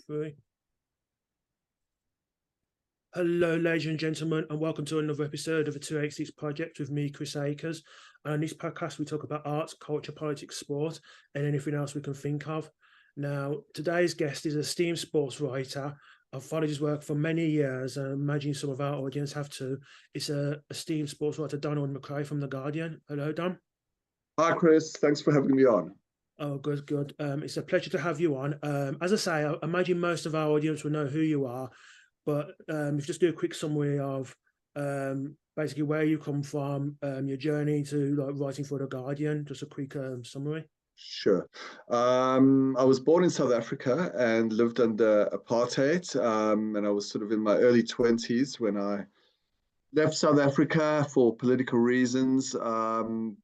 Three. Hello, ladies and gentlemen, and welcome to another episode of the 286 Project with me, Chris Akers. And on this podcast, we talk about arts, culture, politics, sport, and anything else we can think of. Now, today's guest is a esteemed sports writer. I've followed his work for many years, and I imagine some of our audience have too. It's a esteemed sports writer, Donald McRae from The Guardian. Hello, Don. Hi, Chris. Thanks for having me on. Oh, good, good. It's a pleasure to have you on. As I say, I imagine most of our audience will know who you are, but if you just do a quick summary of basically where you come from, your journey to writing for The Guardian, just a quick summary. Sure. I was born in South Africa and lived under apartheid, and I was sort of in my early 20s when I left South Africa for political reasons.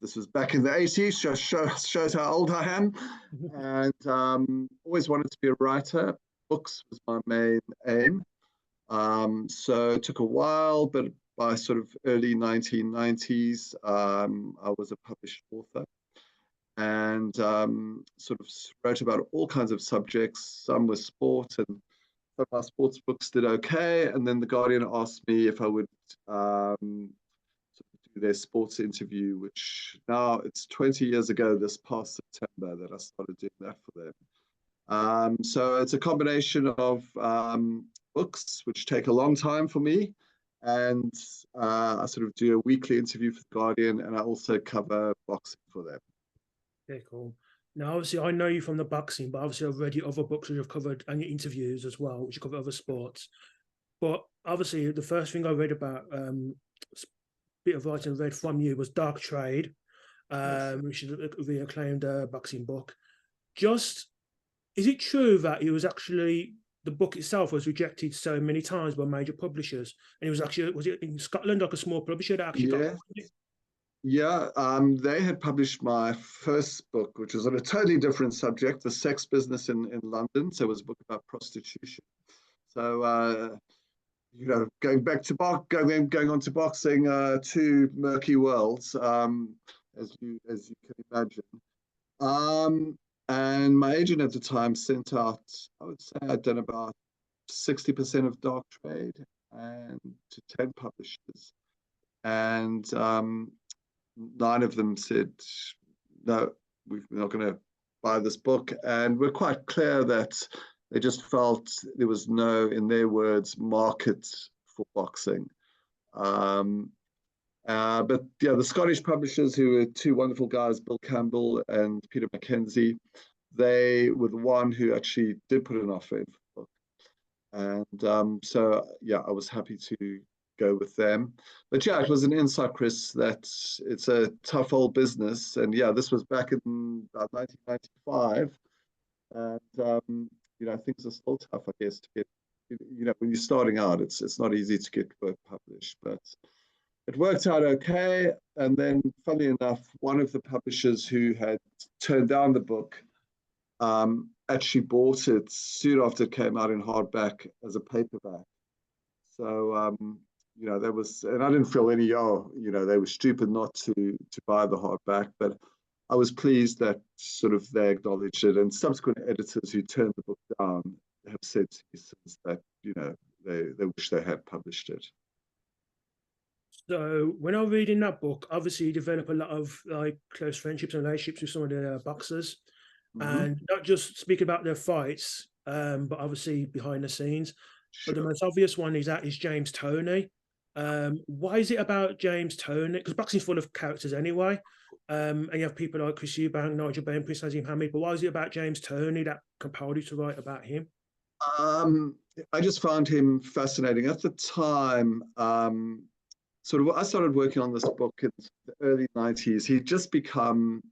This was back in the 80s, just shows how old I am. And always wanted to be a writer. Books was my main aim. So it took a while, but by sort of early 1990s, I was a published author and sort of wrote about all kinds of subjects. Some were sport, and some of my sports books did okay. And then The Guardian asked me if I would sort of do their sports interview, which now it's 20 years ago this past September that I started doing that for them. So it's a combination of books, which take a long time for me, and I sort of do a weekly interview for The Guardian, and I also cover boxing for them. Okay, cool. Now, obviously, I know you from the boxing, but obviously I've read your other books that you've covered and your interviews as well, which you cover other sports. But obviously, the first thing I read about, bit of writing I read from you was Dark Trade, yes, which is a really acclaimed boxing book. Just, is it true that it was actually, the book itself was rejected so many times by major publishers? And it was actually, was it in Scotland, like a small publisher that actually got it? Yeah, they had published my first book, which was on a totally different subject, the sex business in London. So it was a book about prostitution. So, going back to going on to boxing, two murky worlds, as you can imagine. And my agent at the time sent out, I would say I'd done about 60% of Dark Trade and to 10 publishers. And 9 of them said, no, we're not going to buy this book. And we're quite clear that they just felt there was no, in their words, market for boxing. But yeah, the Scottish publishers, who were 2 wonderful guys, Bill Campbell and Peter Mackenzie, they were the one who actually did put an offer in for the book. And so, yeah, I was happy to go with them. But yeah, it was an insight, Chris, that it's a tough old business. And yeah, this was back in about 1995. And, things are still tough, I guess, to get, when you're starting out, it's not easy to get work published, but it worked out okay. And then, funnily enough, one of the publishers who had turned down the book actually bought it soon after it came out in hardback as a paperback. So, there was, and I didn't feel any, they were stupid not to buy the hardback, but I was pleased that sort of they acknowledged it. And subsequent editors who turned the book down have said to me since that, they wish they had published it. So when I was reading that book, obviously you develop a lot of close friendships and relationships with some of the boxers, and not just speak about their fights, but obviously behind the scenes. Sure. But the most obvious one is James Toney. Why is it about James Toney? Because boxing's full of characters anyway. And you have people like Chris Eubank, Nigel Benn, Prince Nazim Hamid. But why is it about James Toney that compelled you to write about him? I just found him fascinating. At the time, I started working on this book in the early 90s. He'd just become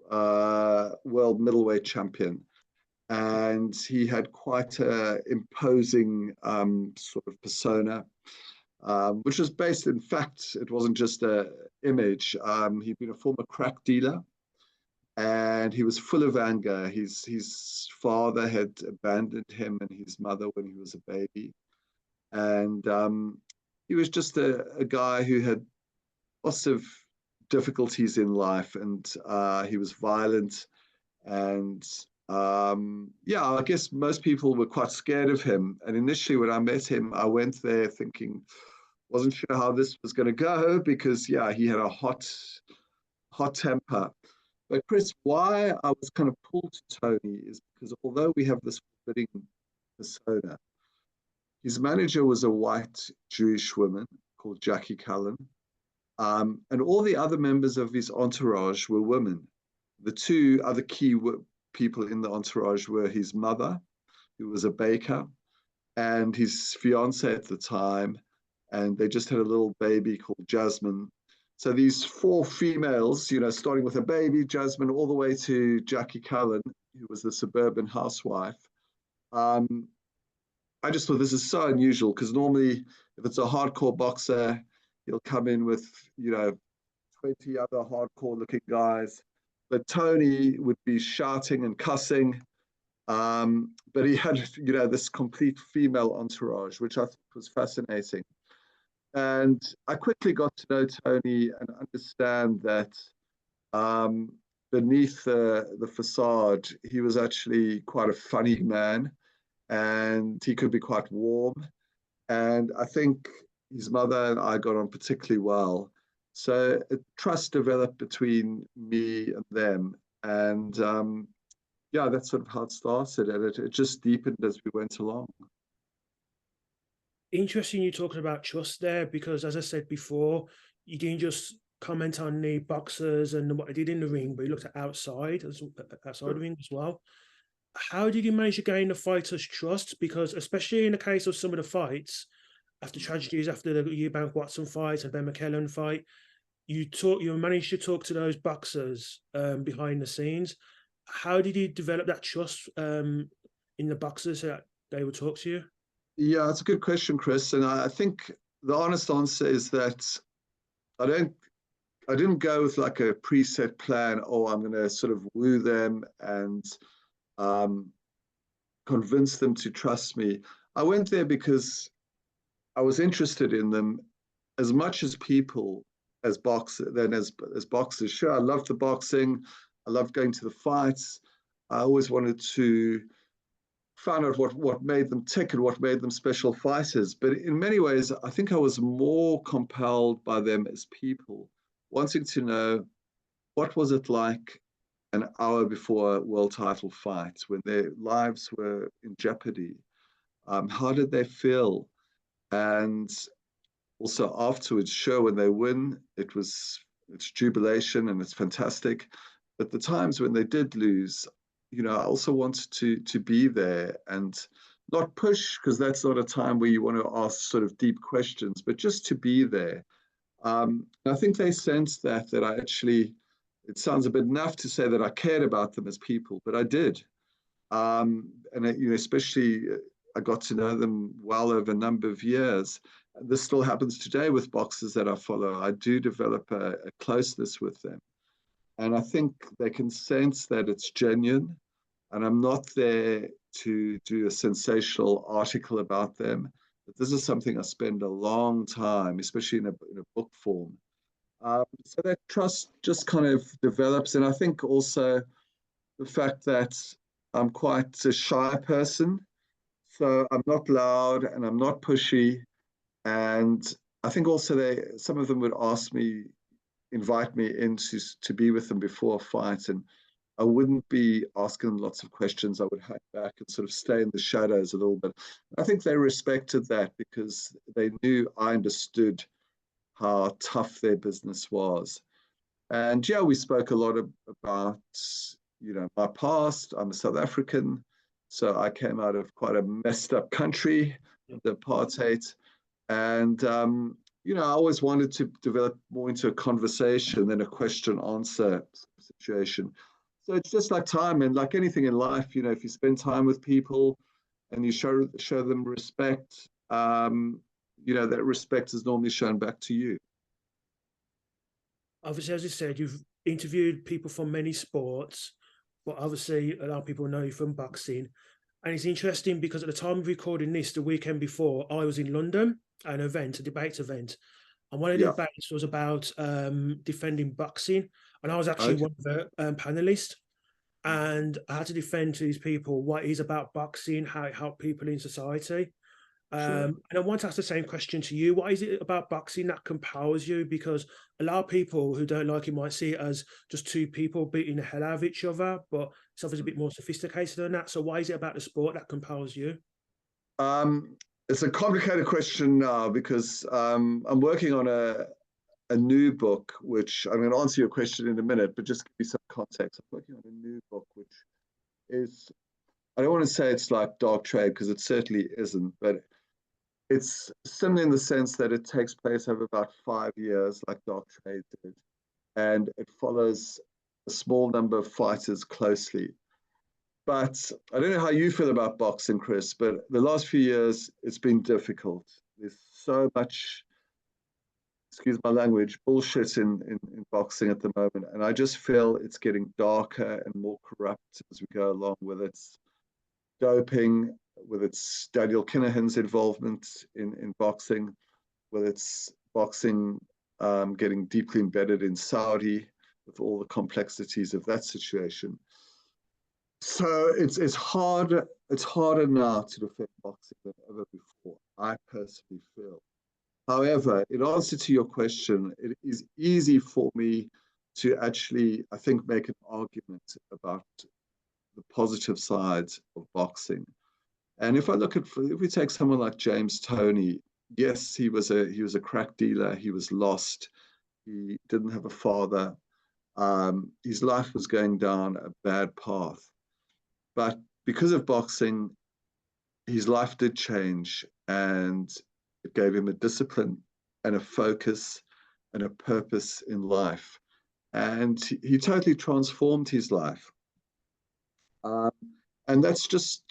world middleweight champion. And he had quite an imposing sort of persona, which was based, in fact, it wasn't just an image. He'd been a former crack dealer, and he was full of anger. His father had abandoned him and his mother when he was a baby. And he was just a guy who had lots of difficulties in life, and he was violent. And Yeah, I guess most people were quite scared of him. And initially, when I met him, I went there thinking, wasn't sure how this was going to go because, yeah, he had a hot temper. But Chris, why I was kind of pulled to Tony is because although we have this forbidding persona, his manager was a white Jewish woman called Jackie Cullen. And all the other members of his entourage were women. The two other key people in the entourage were his mother, who was a baker, and his fiance at the time. And they just had a little baby called Jasmine. So these four females, starting with a baby, Jasmine, all the way to Jackie Cullen, who was the suburban housewife. Um, I just thought this is so unusual because normally, if it's a hardcore boxer, he'll come in with, 20 other hardcore looking guys. But Tony would be shouting and cussing. But he had, this complete female entourage, which I thought was fascinating. And I quickly got to know Tony and understand that beneath the facade, he was actually quite a funny man and he could be quite warm. And I think his mother and I got on particularly well. So a trust developed between me and them. And yeah, that's sort of how it started. And it just deepened as we went along. Interesting you talking about trust there, because as I said before, you didn't just comment on the boxers and what they did in the ring, but you looked at outside the ring as well. How did you manage to gain the fighters' trust? Because especially in the case of some of the fights, after tragedies, after the Eubank Watson fight and Ben McKellen fight, you managed to talk to those boxers behind the scenes. How did you develop that trust in the boxers so that they would talk to you? Yeah, it's a good question, Chris. And I think the honest answer is that I don't I didn't go with like a preset plan. Oh, I'm going to sort of woo them and um, convince them to trust me. I went there because I was interested in them as much as people, as boxers, then as boxers. Sure, I loved the boxing. I loved going to the fights. I always wanted to find out what made them tick and what made them special fighters. But in many ways, I think I was more compelled by them as people, wanting to know what was it like an hour before a world title fight when their lives were in jeopardy. How did they feel? And also afterwards, sure, when they win, it's jubilation and it's fantastic. But the times when they did lose, I also wanted to be there and not push because that's not a time where you want to ask sort of deep questions, but just to be there. I think they sensed that I actually, it sounds a bit naff to say that I cared about them as people, but I did. And especially I got to know them well over a number of years. This still happens today with boxers that I follow. I do develop a closeness with them. And I think they can sense that it's genuine. And I'm not there to do a sensational article about them. But this is something I spend a long time, especially in a book form. So that trust just kind of develops. And I think also the fact that I'm quite a shy person. So I'm not loud and I'm not pushy. And I think also some of them would invite me in to be with them before a fight. And I wouldn't be asking them lots of questions. I would hang back and sort of stay in the shadows a little bit. I think they respected that because they knew I understood how tough their business was. And yeah, we spoke a lot about, my past. I'm a South African. So I came out of quite a messed up country, the apartheid. And, I always wanted to develop more into a conversation than a question answer situation. So it's just like time and like anything in life, if you spend time with people and you show them respect, that respect is normally shown back to you. Obviously, as you said, you've interviewed people from many sports, but obviously a lot of people know you from boxing. And it's interesting because at the time of recording this, the weekend before, I was in London at an event, a debate event. And one of the Yeah. debates was about defending boxing. And I was actually Okay. one of the panelists. and I had to defend to these people what it is about boxing, how it helped people in society. Sure. And I want to ask the same question to you. What is it about boxing that compels you? Because a lot of people who don't like it might see it as just two people beating the hell out of each other, but it's obviously a bit more sophisticated than that. So why is it about the sport that compels you? Um, it's a complicated question now because I'm working on a new book, which I'm going to answer your question in a minute, but just give you some context. I'm working on a new book, which is, I don't want to say it's like dark trade because it certainly isn't, but it's similar in the sense that it takes place over about 5 years, like dark trade did, and it follows a small number of fighters closely. But I don't know how you feel about boxing, Chris, but the last few years it's been difficult. There's so much, excuse my language, bullshit in boxing at the moment. And I just feel it's getting darker and more corrupt as we go along, with its doping, with its Daniel Kinahan's involvement in boxing, with its boxing getting deeply embedded in Saudi, with all the complexities of that situation. So it's harder now to defend boxing than ever before, I personally feel. However, in answer to your question, it is easy for me to actually, I think, make an argument about the positive sides of boxing. And if we take someone like James Toney, yes, he was a crack dealer. He was lost. He didn't have a father. His life was going down a bad path. But because of boxing, his life did change, and it gave him a discipline and a focus and a purpose in life. And he totally transformed his life. Um, and that's just,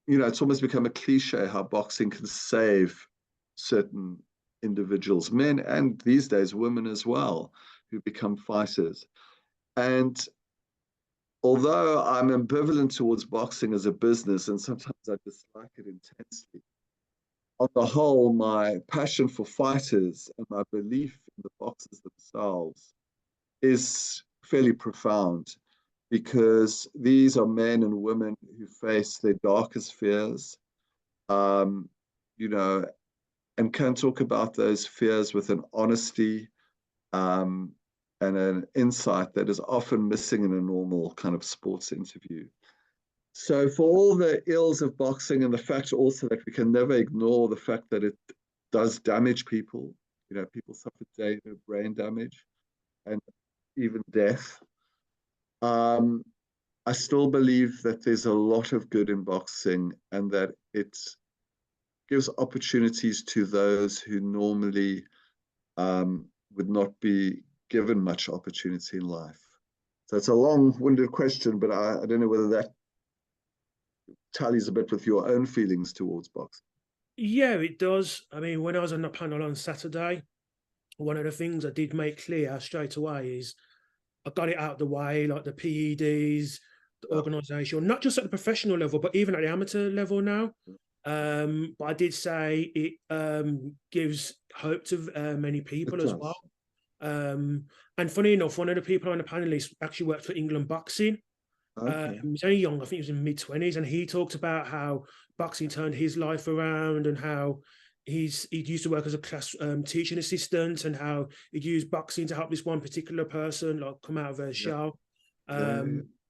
it's almost become a cliche how boxing can save certain individuals, men and these days women as well, who become fighters. And although I'm ambivalent towards boxing as a business, and sometimes I dislike it intensely, on the whole, my passion for fighters and my belief in the boxers themselves is fairly profound, because these are men and women who face their darkest fears, um, you know, and can talk about those fears with an honesty, um, and an insight that is often missing in a normal kind of sports interview. So, for all the ills of boxing, and the fact also that we can never ignore the fact that it does damage people, people suffer brain damage and even death. Um, I still believe that there's a lot of good in boxing, and that it gives opportunities to those who normally would not be given much opportunity in life. So it's a long-winded question, but I don't know whether that tallies a bit with your own feelings towards boxing. Yeah, it does. I mean, when I was on the panel on Saturday, one of the things I did make clear straight away is I got it out of the way, like the PEDs, the Yeah. organisation, not just at the professional level, but even at the amateur level now. But I did say it gives hope to many It people as well. does. And funny enough, one of the people on the panelists actually worked for England Boxing. Okay. He's only young, I think he was in mid-20s, and he talked about how boxing turned his life around, and how he used to work as a class teaching assistant, and how he'd used boxing to help this one particular person like come out of a Yeah. shell. Yeah.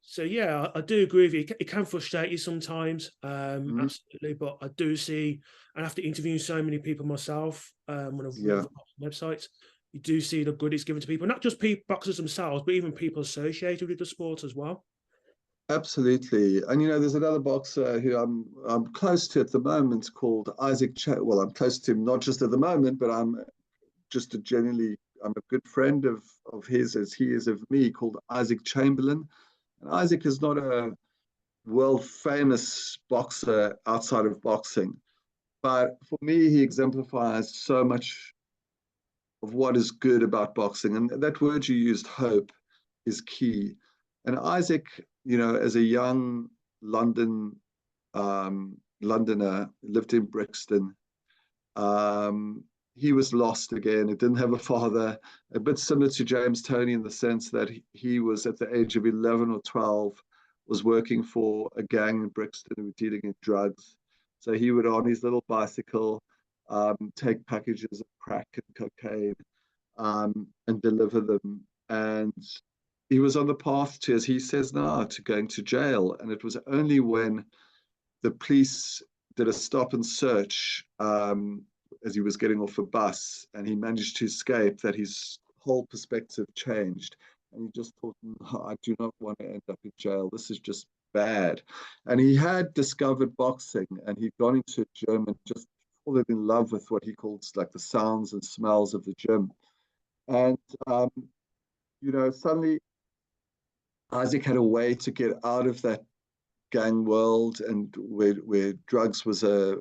So yeah, I do agree with you. It can frustrate you sometimes, Mm-hmm. absolutely. But I do see, and after interviewing so many people myself, when I've Yeah. websites, you do see the good it's given to people, not just people boxers themselves, but even people associated with the sport as well. Absolutely. And there's another boxer who I'm close to at the moment, called Isaac. Well, I'm close to him not just at the moment, but I'm a good friend of his, as he is of me, called Isaac Chamberlain. And Isaac is not a world famous boxer outside of boxing, but for me, he exemplifies so much of what is good about boxing. And that word you used, hope, is key. And Isaac, as a young London Londoner, lived in Brixton. He was lost again. He didn't have a father, a bit similar to James Toney in the sense that he was at the age of 11 or 12 was working for a gang in Brixton who were dealing in drugs. So he would, on his little bicycle, take packages of crack and cocaine, and deliver them. And he was on the path to, as he says now, to going to jail. And it was only when the police did a stop and search, as he was getting off a bus and he managed to escape, that his whole perspective changed. And he just thought, no, I do not want to end up in jail. This is just bad. And he had discovered boxing, and he'd gone into a gym and just fallen in love with what he called like the sounds and smells of the gym. And, suddenly Isaac had a way to get out of that gang world, and where drugs was an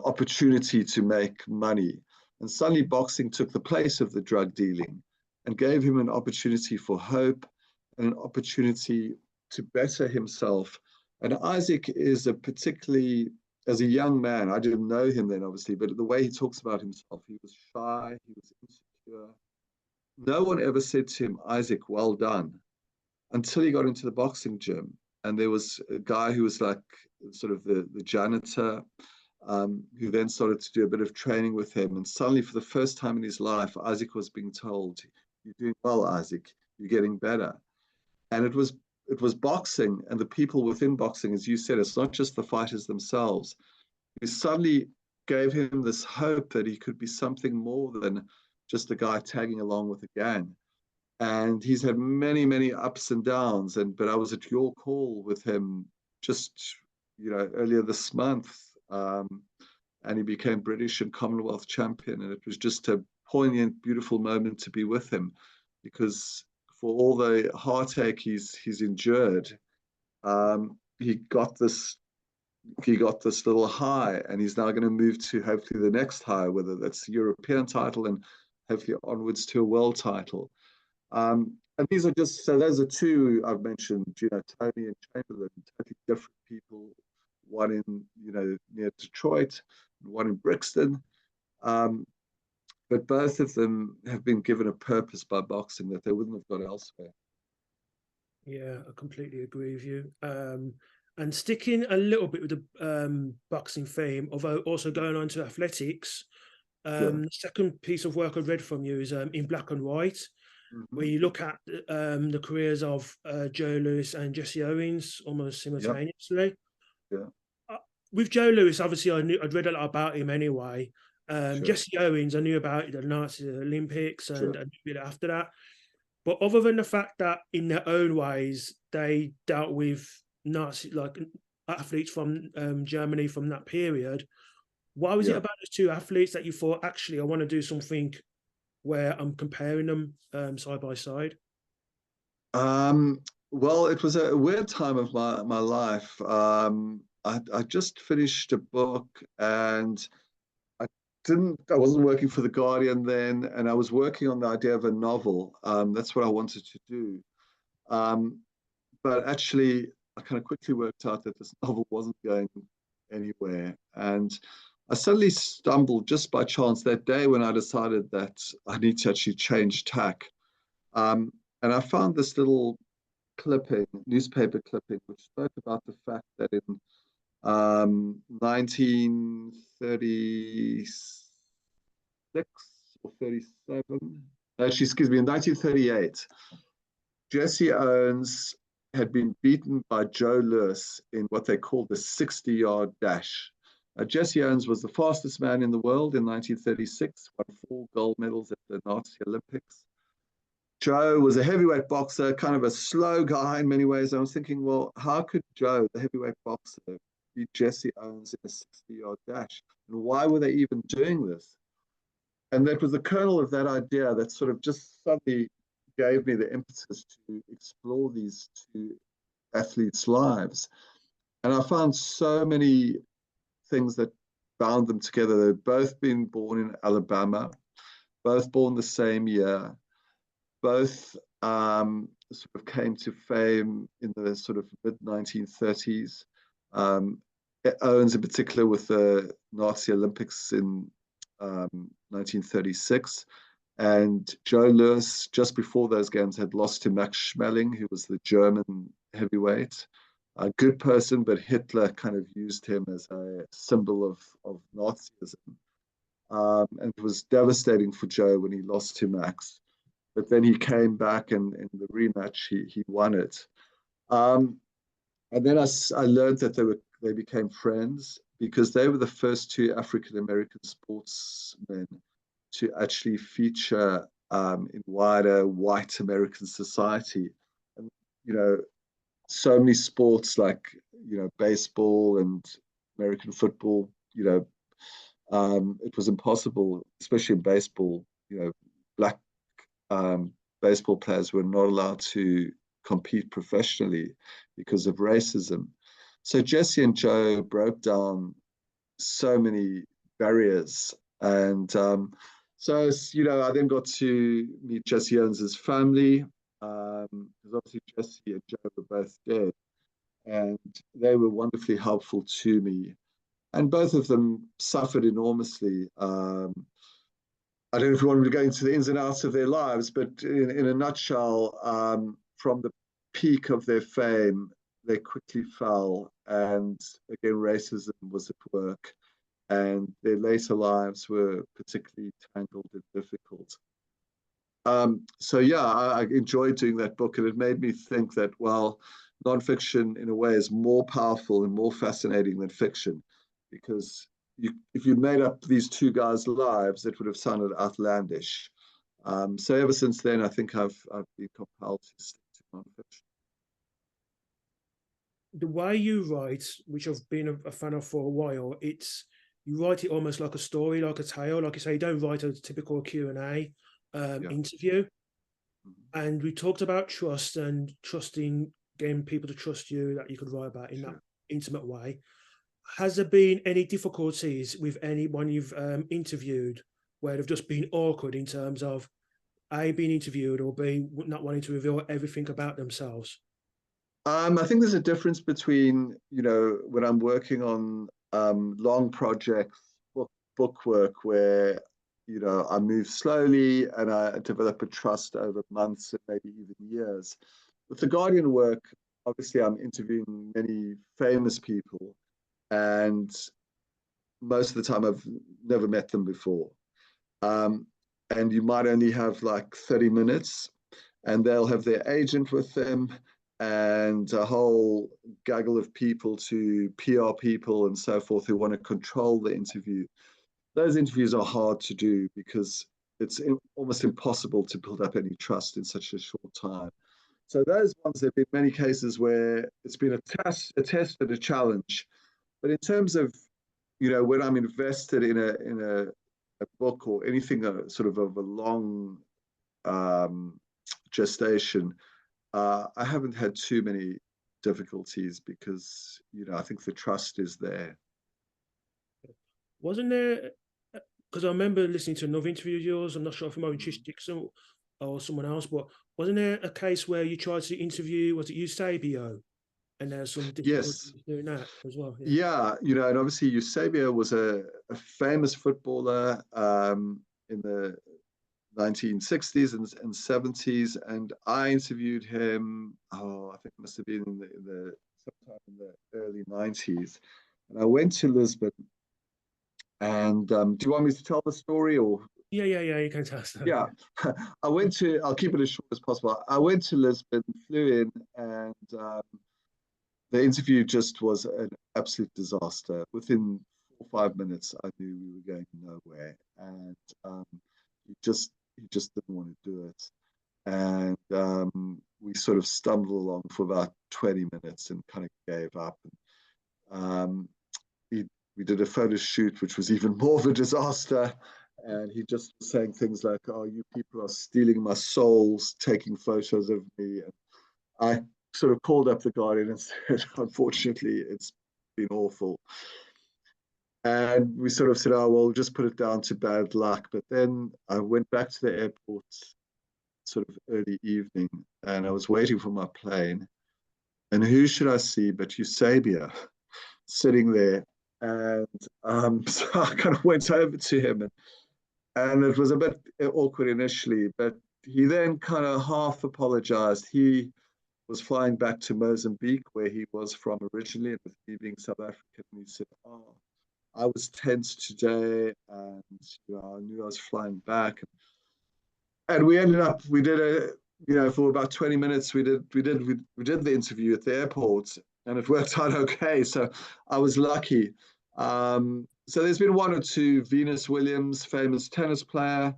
opportunity to make money. And suddenly boxing took the place of the drug dealing and gave him an opportunity for hope and an opportunity to better himself. And Isaac is a particularly, as a young man, I didn't know him then, obviously, but the way he talks about himself, he was shy, he was insecure. No one ever said to him, Isaac, well done, until he got into the boxing gym. And there was a guy who was like sort of the janitor, who then started to do a bit of training with him. And suddenly, for the first time in his life, Isaac was being told, you're doing well, Isaac, you're getting better. And it was boxing and the people within boxing, as you said, it's not just the fighters themselves, who suddenly gave him this hope that he could be something more than just a guy tagging along with a gang. And he's had many, many ups and downs. But I was at your call with him just earlier this month, and he became British and Commonwealth champion. And it was just a poignant, beautiful moment to be with him, because for all the heartache he's endured, he got this little high, and he's now going to move to hopefully the next high, whether that's the European title and hopefully onwards to a world title. And these are just, so those are two I've mentioned, Tony and Chamberlain, totally different people, one in, near Detroit, one in Brixton. But both of them have been given a purpose by boxing that they wouldn't have got elsewhere. Yeah, I completely agree with you. And sticking a little bit with the boxing theme, although also going on to athletics, the second piece of work I read from you is In Black and White, where you look at the careers of Joe Louis and Jesse Owens almost simultaneously. Yeah. With Joe Louis, obviously, I'd read a lot about him anyway. Sure. Jesse Owens, I knew about the Nazi Olympics and Sure. a bit after that. But other than the fact that in their own ways, they dealt with Nazi, like athletes from Germany from that period, why was it about those two athletes that you thought, actually, I want to do something where I'm comparing them side by side? Well, it was a weird time of my life. I just finished a book, and I wasn't working for The Guardian then, and I was working on the idea of a novel. That's what I wanted to do. But actually, I kind of quickly worked out that this novel wasn't going anywhere. And I suddenly stumbled just by chance that day when I decided that I need to actually change tack. And I found this little newspaper clipping, which spoke about the fact that in 1936 or 37, actually, excuse me, in 1938, Jesse Owens had been beaten by Joe Louis in what they called the 60-yard dash. Jesse Owens was the fastest man in the world in 1936, won 4 gold medals at the Nazi Olympics. Joe was a heavyweight boxer, kind of a slow guy in many ways. I was thinking, well, how could Joe, the heavyweight boxer, beat Jesse Owens in a 60-yard dash? And why were they even doing this? And that was the kernel of that idea that sort of just suddenly gave me the impetus to explore these two athletes' lives. And I found so many things that bound them together. They'd both been born in Alabama, both born the same year, both sort of came to fame in the sort of mid-1930s. Owens in particular with the Nazi Olympics in 1936. And Joe Lewis, just before those games, had lost to Max Schmeling, who was the German heavyweight. A good person, but Hitler kind of used him as a symbol of Nazism. And it was devastating for Joe when he lost to Max. But then he came back, and in the rematch, he won it. Um, and then I learned that they became friends because they were the first two African American sportsmen to actually feature in wider white American society. And, you know, so many sports like, baseball and American football, it was impossible, especially in baseball, black um, baseball players were not allowed to compete professionally because of racism. So Jesse and Joe broke down so many barriers. And I then got to meet Jesse Owens' family, because obviously Jesse and Joe were both dead. And they were wonderfully helpful to me. And both of them suffered enormously. I don't know if you want me to go into the ins and outs of their lives, but in a nutshell, from the peak of their fame, they quickly fell. And again, racism was at work. And their later lives were particularly tangled and difficult. I enjoyed doing that book, and it made me think that, well, nonfiction in a way is more powerful and more fascinating than fiction, because if you'd made up these two guys' lives, it would have sounded outlandish. So ever since then, I think I've been compelled to stick to nonfiction. The way you write, which I've been a fan of for a while, you write it almost like a story, like a tale. Like you say, you don't write a typical Q&A interview. And we talked about trust and trusting, getting people to trust you, that you could write about in that intimate way. Has there been any difficulties with anyone you've interviewed where they've just been awkward in terms of A, being interviewed, or B, not wanting to reveal everything about themselves? I think there's a difference between, when I'm working on long projects, book work, where, I move slowly and I develop a trust over months and maybe even years. With the Guardian work, obviously I'm interviewing many famous people, and most of the time I've never met them before. And you might only have like 30 minutes, and they'll have their agent with them and a whole gaggle of people, to PR people and so forth, who want to control the interview. Those interviews are hard to do because it's almost impossible to build up any trust in such a short time. So those ones, there have been many cases where it's been a test and a challenge. But in terms of, when I'm invested in a book or anything sort of a long gestation, I haven't had too many difficulties because, I think the trust is there. Wasn't there, because I remember listening to another interview of yours, I'm not sure if it might be Trish Dixon or someone else, but wasn't there a case where you tried to interview, was it Eusebio? And there's some difficulties Yes. doing that as well. Yeah, and obviously Eusebio was a famous footballer in the 1960s and 70s, and I interviewed him. I think it must have been in the sometime in the early 90s, and I went to Lisbon. And do you want me to tell the story, or? Yeah. You can tell us. Yeah, I'll keep it as short as possible. I went to Lisbon, flew in, and the interview just was an absolute disaster. Within 4 or 5 minutes, I knew we were going nowhere, and he just didn't want to do it. And we sort of stumbled along for about 20 minutes and kind of gave up. Um, we did a photo shoot, which was even more of a disaster. And he just was saying things like, "Oh, you people are stealing my souls, taking photos of me." And I sort of called up the Guardian and said, "Unfortunately, it's been awful." And we sort of said, "Oh, well, just put it down to bad luck." But then I went back to the airport sort of early evening, and I was waiting for my plane. And who should I see but Eusebio sitting there? And so I kind of went over to him and and it was a bit awkward initially, but he then kind of half apologized. He was flying back to Mozambique, where he was from originally, and with me being South African, he said, "Oh, I was tense today, and I knew I was flying back." And we ended up, we did for about 20 minutes, we did the interview at the airport, and it worked out okay. So I was lucky. So there's been one or two. Venus Williams, famous tennis player.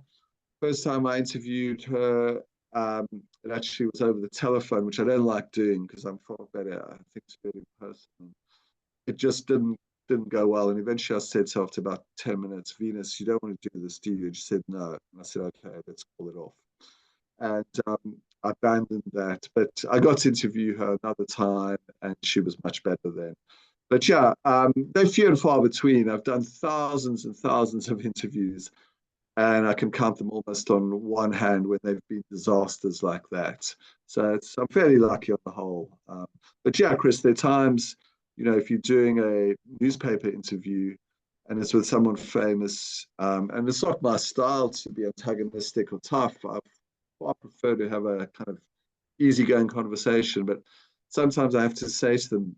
First time I interviewed her, it actually was over the telephone, which I don't like doing because I'm far better, I think, to do it in person. It just didn't go well. And eventually I said to her after about 10 minutes, "Venus, you don't want to do this, do you?" And she said, "No." And I said, "Okay, let's call it off." And I abandoned that. But I got to interview her another time, and she was much better then. But yeah, they're few and far between. I've done thousands and thousands of interviews, and I can count them almost on one hand when they've been disasters like that. So I'm fairly lucky on the whole. But yeah, Chris, there are times, if you're doing a newspaper interview and it's with someone famous, and it's not my style to be antagonistic or tough. I prefer to have a kind of easygoing conversation, but sometimes I have to say to them,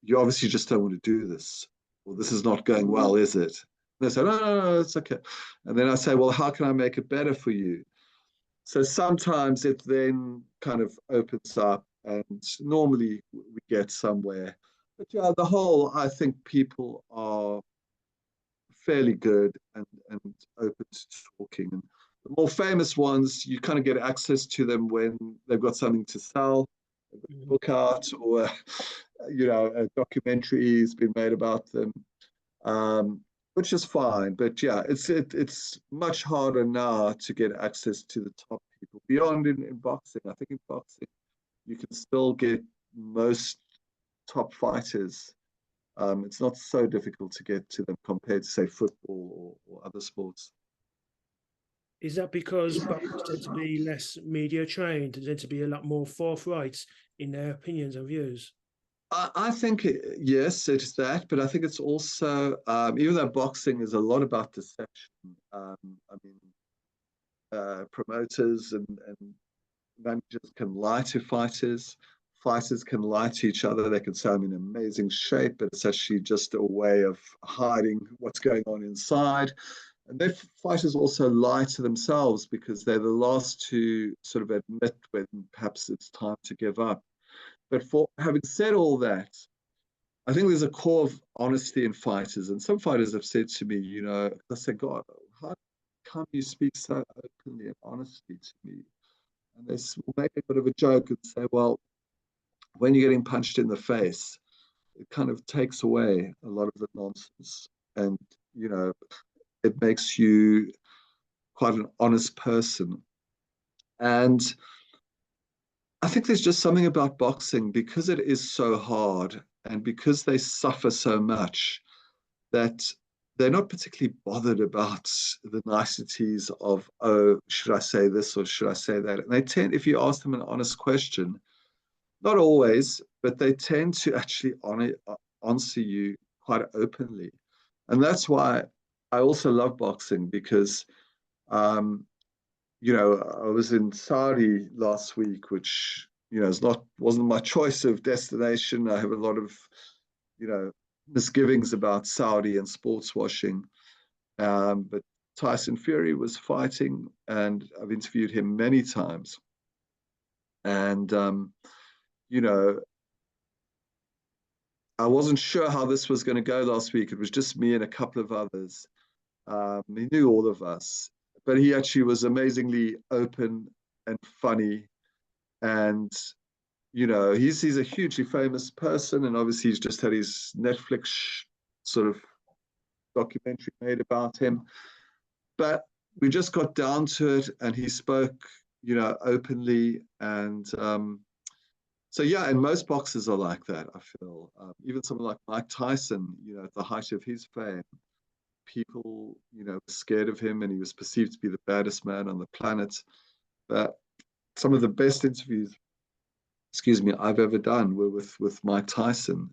you obviously just don't want to do this, or this is not going well, is it? And they say, "No, no, no, it's okay." And then I say, "Well, how can I make it better for you?" So sometimes it then kind of opens up, and normally we get somewhere. But yeah, the whole, I think people are fairly good and open to talking. And the more famous ones, you kind of get access to them when they've got something to sell, a book out, or a documentary has been made about them, which is fine. But yeah, it's much harder now to get access to the top people beyond in boxing. I think in boxing you can still get most top fighters. It's not so difficult to get to them compared to, say, football or other sports. Is that because boxers tend to be less media trained and tend to be a lot more forthright in their opinions and views? I think, yes, it's that, but I think it's also, even though boxing is a lot about deception, I mean, promoters and managers can lie to fighters. Fighters can lie to each other. They can say, "I'm in amazing shape," but it's actually just a way of hiding what's going on inside. And then fighters also lie to themselves because they're the last to sort of admit when perhaps it's time to give up. But for having said all that, I think there's a core of honesty in fighters. And some fighters have said to me, I say, "God, how come you speak so openly and honestly to me?" And they will make a bit of a joke and say, "Well, when you're getting punched in the face, it kind of takes away a lot of the nonsense. And, it makes you quite an honest person." And I think there's just something about boxing because it is so hard and because they suffer so much that they're not particularly bothered about the niceties of, "Oh, should I say this or should I say that?" And they tend, if you ask them an honest question, not always, but they tend to actually answer you quite openly. And that's why I also love boxing because, um, I was in Saudi last week, which, wasn't my choice of destination. I have a lot of, you know, misgivings about Saudi and sports washing. But Tyson Fury was fighting, and I've interviewed him many times. And, you know, I wasn't sure how this was going to go last week. It was just me and a couple of others. He knew all of us, but he actually was amazingly open and funny. And he's a hugely famous person, and obviously he's just had his Netflix sort of documentary made about him. But we just got down to it, and he spoke, openly, and so yeah, and most boxers are like that. I feel even someone like Mike Tyson, at the height of his fame, people, were scared of him, and he was perceived to be the baddest man on the planet. But some of the best interviews, excuse me, I've ever done were with Mike Tyson.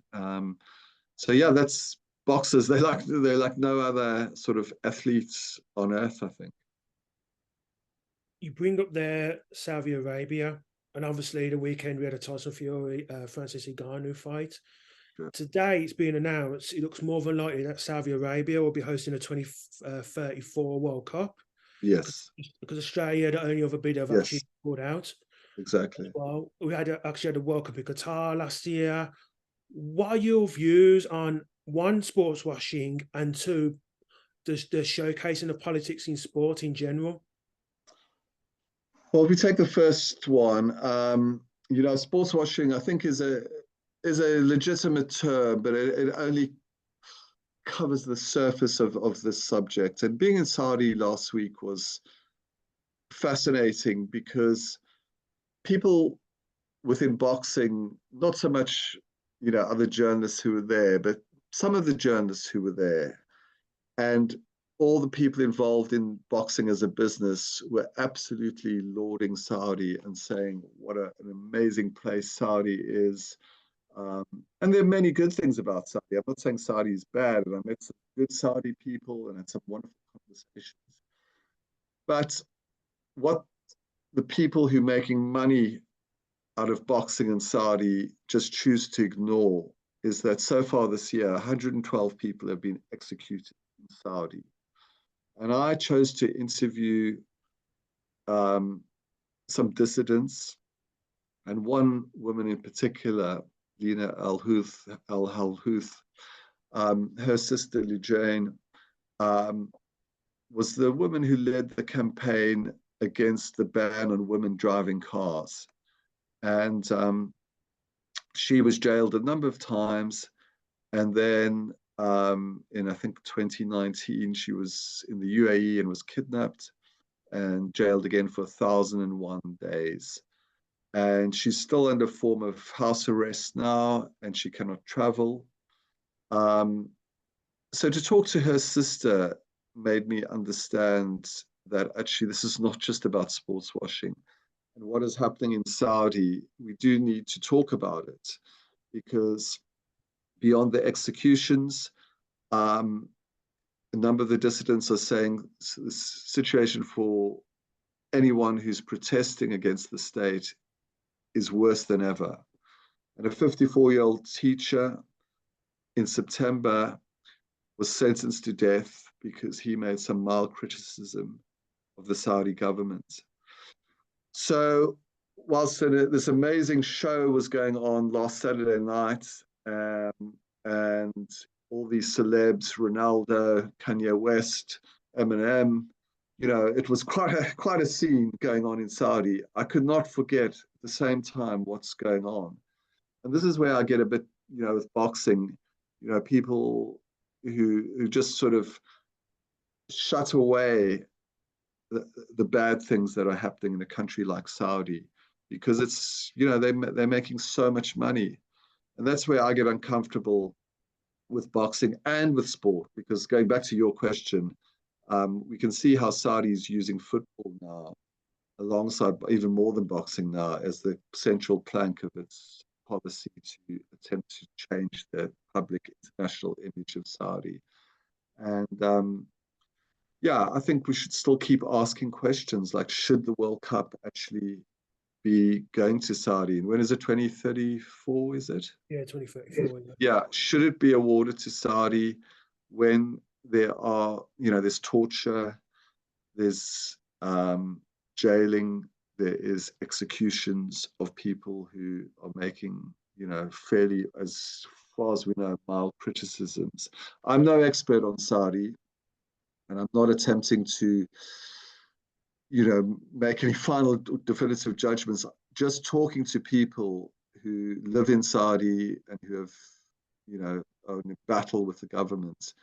So yeah, that's boxers, they're like no other sort of athletes on earth, I think. You bring up there Saudi Arabia, and obviously the weekend we had a Tyson Fury Francis Ngannou fight. Sure. Today it's been announced it looks more than likely that Saudi Arabia will be hosting a 2034 World Cup Yes, because Australia, the only other bidder, have yes, actually pulled out as exactly. well. We actually had a World Cup in Qatar last year. What are your views on one, sports washing, and two, the showcasing of politics in sport in general? Well, if we take the first one, sports washing, I think is a legitimate term, but it only covers the surface of this subject. And being in Saudi last week was fascinating because people within boxing, not so much, other journalists who were there, but some of the journalists who were there and all the people involved in boxing as a business were absolutely lauding Saudi and saying what an amazing place Saudi is. Um, and there are many good things about Saudi. I'm not saying Saudi is bad, and I met some good Saudi people and had some wonderful conversations. But what the people who are making money out of boxing in Saudi just choose to ignore is that so far this year, 112 people have been executed in Saudi. And I chose to interview um, some dissidents, and one woman in particular, Lena Al-Halhuth, her sister Lujane, was the woman who led the campaign against the ban on women driving cars. And she was jailed a number of times. And then in, I think, 2019, she was in the UAE and was kidnapped and jailed again for 1,001 days. And she's still under form of house arrest now, and she cannot travel. So to talk to her sister made me understand that actually this is not just about sports washing. And what is happening in Saudi, we do need to talk about it because beyond the executions, a number of the dissidents are saying the situation for anyone who's protesting against the state is worse than ever. And a 54-year-old teacher in September was sentenced to death because he made some mild criticism of the Saudi government. So whilst this amazing show was going on last Saturday night, and all these celebs, Ronaldo, Kanye West, Eminem, it was quite a scene going on in Saudi. I could not forget at the same time what's going on. And this is where I get a bit, with boxing, people who just sort of shut away the bad things that are happening in a country like Saudi, because it's, they're making so much money. And that's where I get uncomfortable with boxing and with sport, because going back to your question, we can see how Saudi is using football now, alongside even more than boxing now, as the central plank of its policy to attempt to change the public international image of Saudi. And I think we should still keep asking questions like, should the World Cup actually be going to Saudi? And when is it? 2034, is it? Yeah, 2034. Yeah. Should it be awarded to Saudi when there are, there's torture, there's jailing, there is executions of people who are making, fairly, as far as we know, mild criticisms. I'm no expert on Saudi, and I'm not attempting to, make any final definitive judgments. Just talking to people who live in Saudi and who have, are in a battle with the government,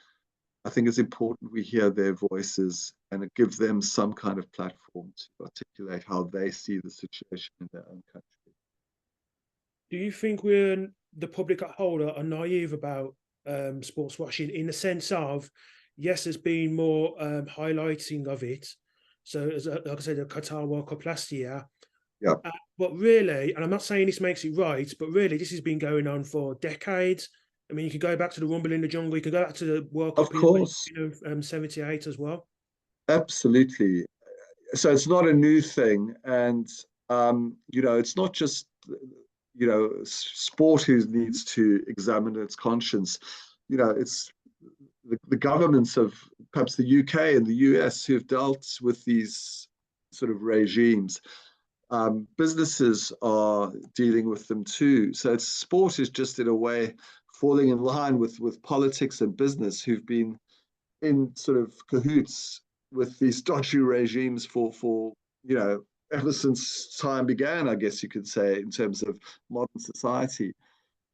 I think it's important we hear their voices and it gives them some kind of platform to articulate how they see the situation in their own country. Do you think we're the public at whole are naive about sports washing in the sense of, yes, there's been more highlighting of it. So, like I said, the Qatar World Cup last year. Yeah. But really, and I'm not saying this makes it right, but really, this has been going on for decades. I mean, you could go back to the Rumble in the Jungle. You could go back to the World Of Cup in course, 1978 as well. absolutely. So it's not a new thing, and it's not just sport who needs to examine its conscience. It's the governments of perhaps the UK and the US who have dealt with these sort of regimes. Businesses are dealing with them too. So sport is just in a way falling in line with politics and business who've been in sort of cahoots with these dodgy regimes for ever since time began, I guess you could say, in terms of modern society.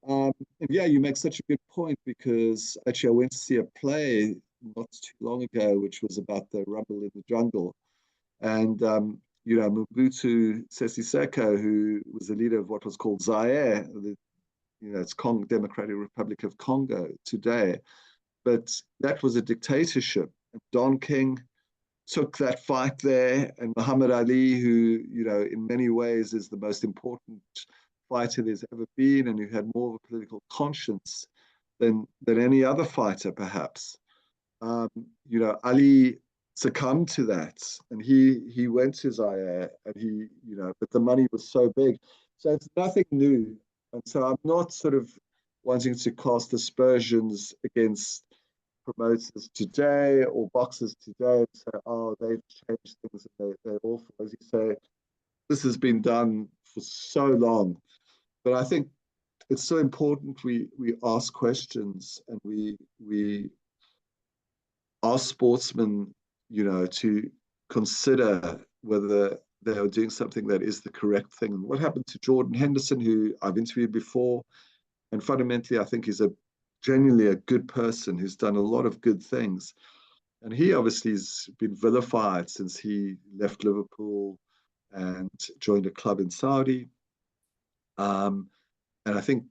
And yeah, you make such a good point because actually I went to see a play not too long ago, which was about the rumble in the jungle. And Mobutu Sese Seko, who was the leader of what was called Zaire, it's Democratic Republic of Congo today, but that was a dictatorship. Don King took that fight there, and Muhammad Ali, who in many ways is the most important fighter there's ever been, and who had more of a political conscience than any other fighter, perhaps. Ali succumbed to that, and he went to Zaire, and but the money was so big, so it's nothing new, and so I'm not sort of wanting to cast aspersions against promoters today or boxers today and say, oh, they've changed things and they're awful. As you say, this has been done for so long. But I think it's so important we ask questions and we ask sportsmen, to consider whether they are doing something that is the correct thing. And what happened to Jordan Henderson, who I've interviewed before, and fundamentally, I think he's genuinely a good person who's done a lot of good things. And he obviously has been vilified since he left Liverpool and joined a club in Saudi. And I think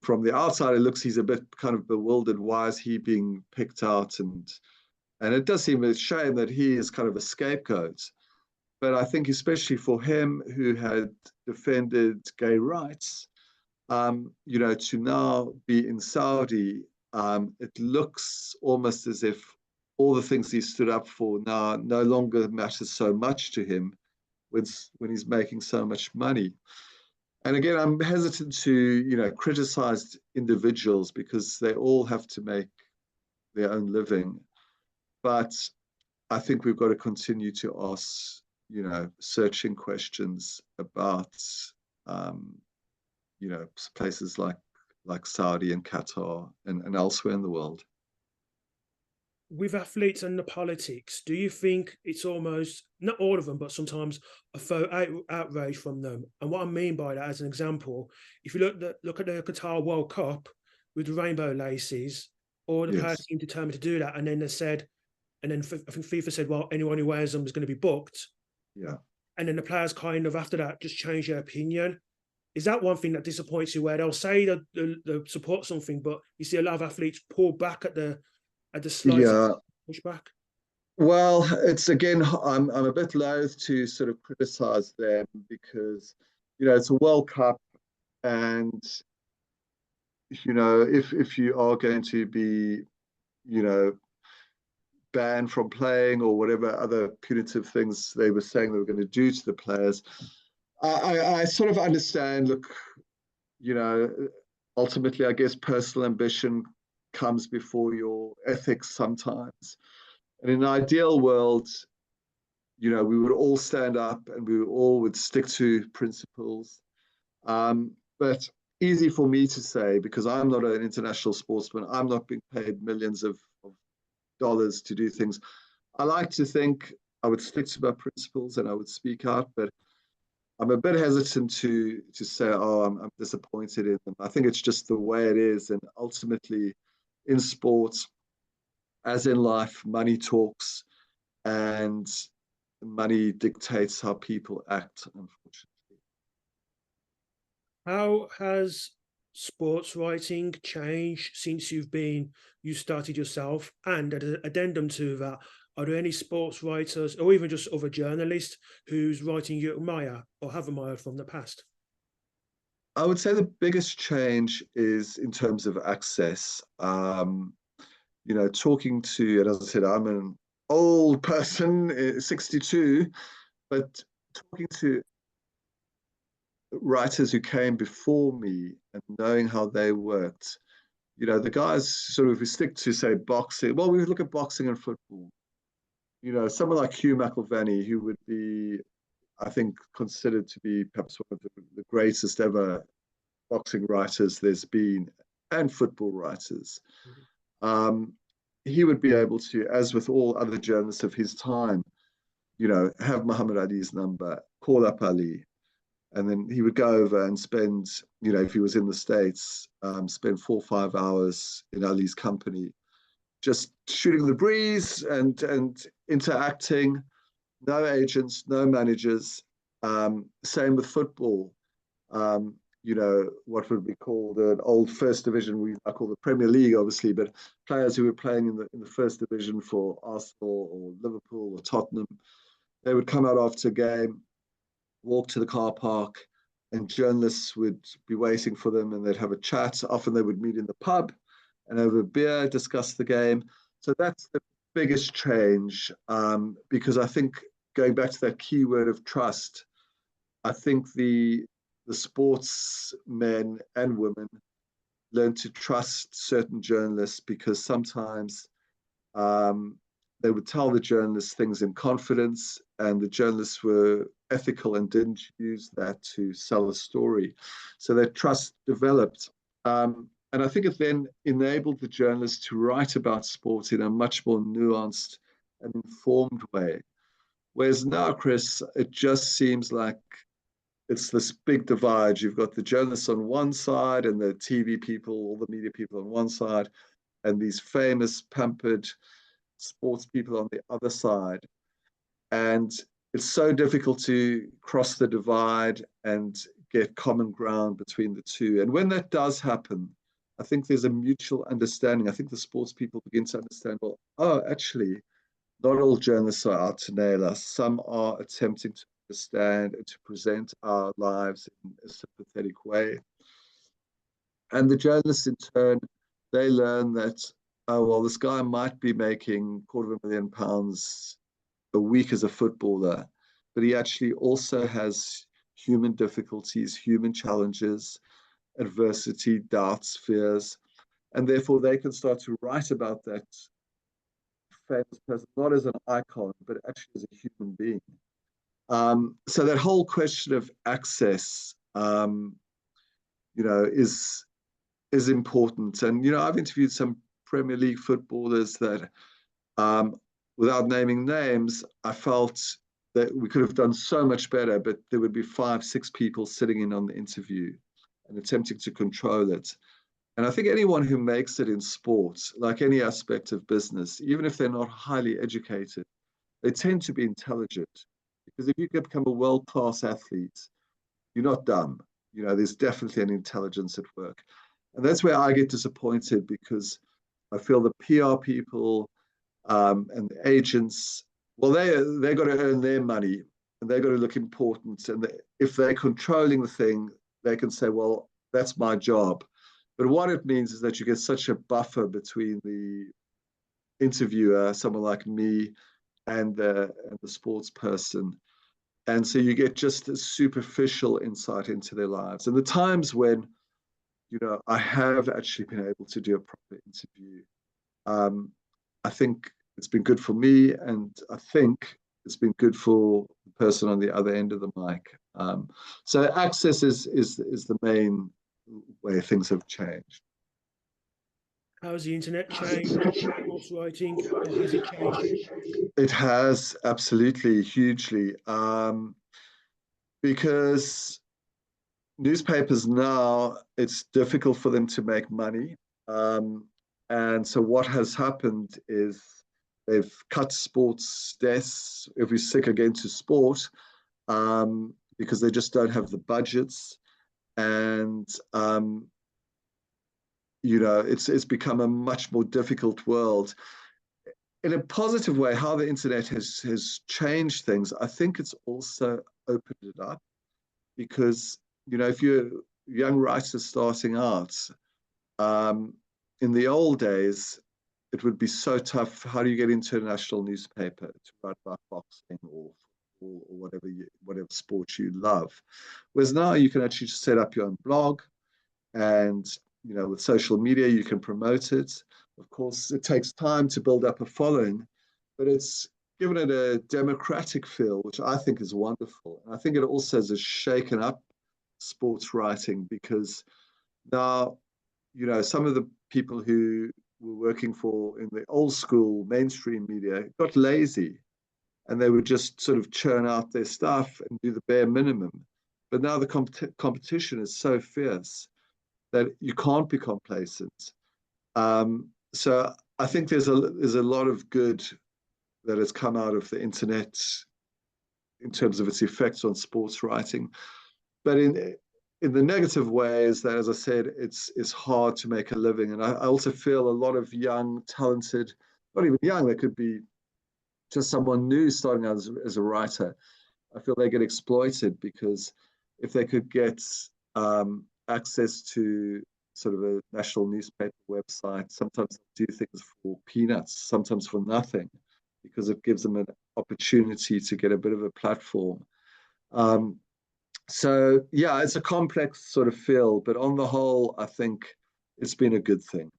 from the outside, it looks he's a bit kind of bewildered. Why is he being picked out? And it does seem a shame that he is kind of a scapegoat. But I think especially for him, who had defended gay rights, to now be in Saudi, it looks almost as if all the things he stood up for now no longer matters so much to him when he's making so much money. And again, I'm hesitant to, criticize individuals because they all have to make their own living. But I think we've got to continue to ask, searching questions about, places like Saudi and Qatar and elsewhere in the world. With athletes and the politics, do you think it's almost, not all of them, but sometimes a faux outrage from them? And what I mean by that, as an example, if you look at the Qatar World Cup with the rainbow laces, all the players Yes. seemed determined to do that, and then they said, and then I think FIFA said, well, anyone who wears them is going to be booked. Yeah. And then the players kind of after that just change their opinion. Is that one thing that disappoints you, where they'll say that they support something, but you see a lot of athletes pull back at the slightest Yeah. pushback? Well, it's again, I'm a bit loath to sort of criticize them because, it's a World Cup, and if you are going to be, banned from playing or whatever other punitive things they were saying they were going to do to the players, I sort of understand. Look, ultimately, I guess personal ambition comes before your ethics sometimes. And in an ideal world, we would all stand up and we all would stick to principles. But easy for me to say because I'm not an international sportsman. I'm not being paid millions of dollars to do things. I like to think I would stick to my principles and I would speak out, but I'm a bit hesitant to say, oh, I'm disappointed in them. I think it's just the way it is. And ultimately, in sports, as in life, money talks and money dictates how people act, unfortunately. How has sports writing changed since you started yourself? And as an addendum to that, are there any sports writers or even just other journalists whose writing you admire or have admired from the past? I would say the biggest change is in terms of access. Talking to, and as I said, I'm an old person, 62, but talking to writers who came before me and knowing how they worked, the guys sort of, if we stick to, say, boxing, well, we look at boxing and football. Someone like Hugh McIlvanney, who would be, I think, considered to be perhaps one of the greatest ever boxing writers there's been, and football writers. Um, he would be able to, as with all other journalists of his time, have Muhammad Ali's number, call up Ali, and then he would go over and spend, if he was in the States, spend 4 or 5 hours in Ali's company, just shooting the breeze and interacting. No agents, no managers. Same with football. What would be called an old first division, I call the Premier League, obviously, but players who were playing in the first division for Arsenal or Liverpool or Tottenham, they would come out after a game, walk to the car park, and journalists would be waiting for them, and they'd have a chat. Often they would meet in the pub and over a beer, discuss the game. So that's the biggest change, because I think, going back to that key word of trust, I think the sportsmen and women learn to trust certain journalists, because sometimes they would tell the journalists things in confidence, and the journalists were ethical and didn't use that to sell a story. So that trust developed. And I think it then enabled the journalists to write about sports in a much more nuanced and informed way. Whereas now, Chris, it just seems like it's this big divide. You've got the journalists on one side and the TV people, all the media people on one side, and these famous, pampered sports people on the other side. And it's so difficult to cross the divide and get common ground between the two. And when that does happen, I think there's a mutual understanding. I think the sports people begin to understand, well, oh, actually, not all journalists are out to nail us. Some are attempting to understand and to present our lives in a sympathetic way. And the journalists, in turn, they learn that, oh, well, this guy might be making £250,000 a week as a footballer, but he actually also has human difficulties, human challenges, adversity, doubts, fears, and therefore they can start to write about that famous person, not as an icon, but actually as a human being. So that whole question of access, is important. And I've interviewed some Premier League footballers that, without naming names, I felt that we could have done so much better, but there would be 5, 6 people sitting in on the interview and attempting to control it. And I think anyone who makes it in sports, like any aspect of business, even if they're not highly educated, they tend to be intelligent. Because if you become a world-class athlete, you're not dumb. There's definitely an intelligence at work. And that's where I get disappointed, because I feel the PR people and the agents, well, they've got to earn their money and they've got to look important. And if they're controlling the thing, they can say, well, that's my job. But what it means is that you get such a buffer between the interviewer, someone like me, and the sports person. And so you get just a superficial insight into their lives. And the times when, I have actually been able to do a proper interview, I think it's been good for me, and I think it's been good for the person on the other end of the mic. So access is the main way things have changed. How has the internet changed sports writing, or has it changed it? It has, absolutely, hugely, because newspapers now, it's difficult for them to make money. And so what has happened is they've cut sports desks, if we stick again to sport, because they just don't have the budgets. And, it's become a much more difficult world. In a positive way, how the internet has changed things, I think it's also opened it up, because if you're young writers starting out, in the old days, it would be so tough. How do you get into a national newspaper to write about boxing or whatever sport you love? Whereas now you can actually just set up your own blog, and with social media you can promote it. Of course, it takes time to build up a following, but it's given it a democratic feel, which I think is wonderful. And I think it also has shaken up sports writing, because now, some of the people who were working in the old school mainstream media got lazy, and they would just sort of churn out their stuff and do the bare minimum. But now the competition is so fierce that you can't be complacent. So I think there's a lot of good that has come out of the internet in terms of its effects on sports writing. But in the negative way is that, as I said, it's hard to make a living. And I also feel a lot of young, talented, not even young, they could be just someone new starting out as a writer. I feel they get exploited, because if they could get access to sort of a national newspaper website, sometimes they do things for peanuts, sometimes for nothing, because it gives them an opportunity to get a bit of a platform. So yeah, it's a complex sort of feel, but on the whole, I think it's been a good thing.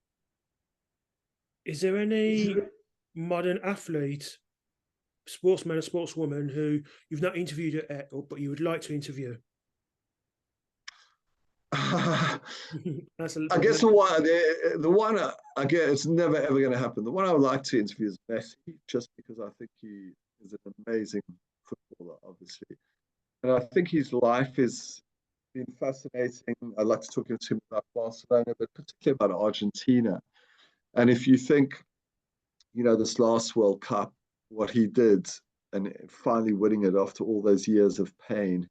Is there any modern athlete, sportsman or sportswoman who you've not interviewed yet, but you would like to interview? That's I guess the one I guess it's never ever going to happen. The one I would like to interview is Messi, just because I think he is an amazing footballer, obviously, and I think his life has been fascinating. I'd like to talk to him about Barcelona, but particularly about Argentina. And if you think, this last World Cup, what he did, and finally winning it after all those years of pain.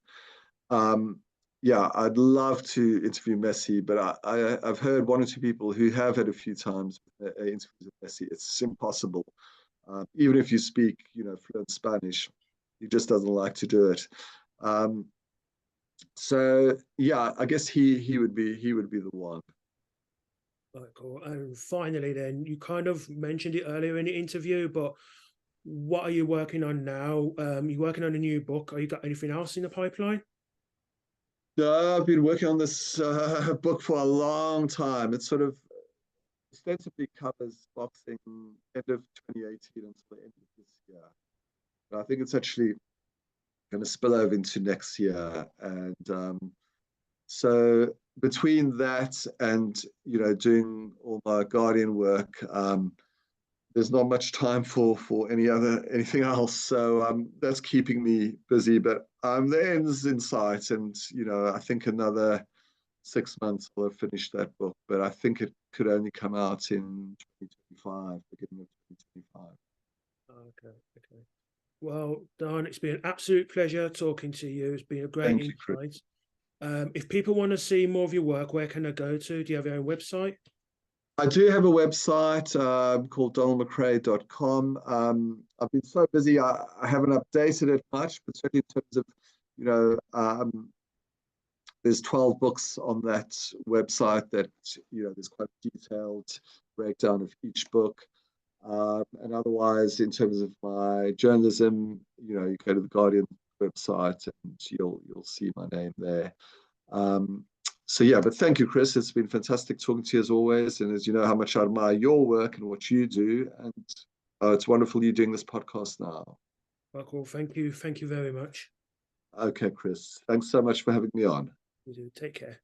Yeah, I'd love to interview Messi, but I've heard one or two people who have had a few times interviews with Messi. It's impossible. Even if you speak, fluent Spanish, he just doesn't like to do it. So yeah, I guess he would be the one. Right, cool. And finally, then, you kind of mentioned it earlier in the interview, but what are you working on now? You're working on a new book. Are you got anything else in the pipeline? I've been working on this book for a long time. It sort of ostensibly covers boxing end of 2018 until the end of this year. But I think it's actually going to spill over into next year. And so between that and, doing all my Guardian work, there's not much time for anything else. So that's keeping me busy. But the end's in sight, and I think another 6 months will have finished that book. But I think it could only come out in 2025, beginning of 2025. Okay, okay. Well, Don, it's been an absolute pleasure talking to you. It's been a great Thank you, Chris. insight. If people want to see more of your work, where can they go to? Do you have your own website? I do have a website called donaldmcrae.com. I've been so busy, I haven't updated it much, but certainly in terms of, there's 12 books on that website that, there's quite a detailed breakdown of each book. And otherwise, in terms of my journalism, you go to the Guardian website and you'll see my name there. So yeah, but thank you, Chris. It's been fantastic talking to you as always. And as you know how much I admire your work and what you do. And it's wonderful you doing this podcast now. Well, cool. Thank you. Thank you very much. Okay, Chris. Thanks so much for having me on. You do. Take care.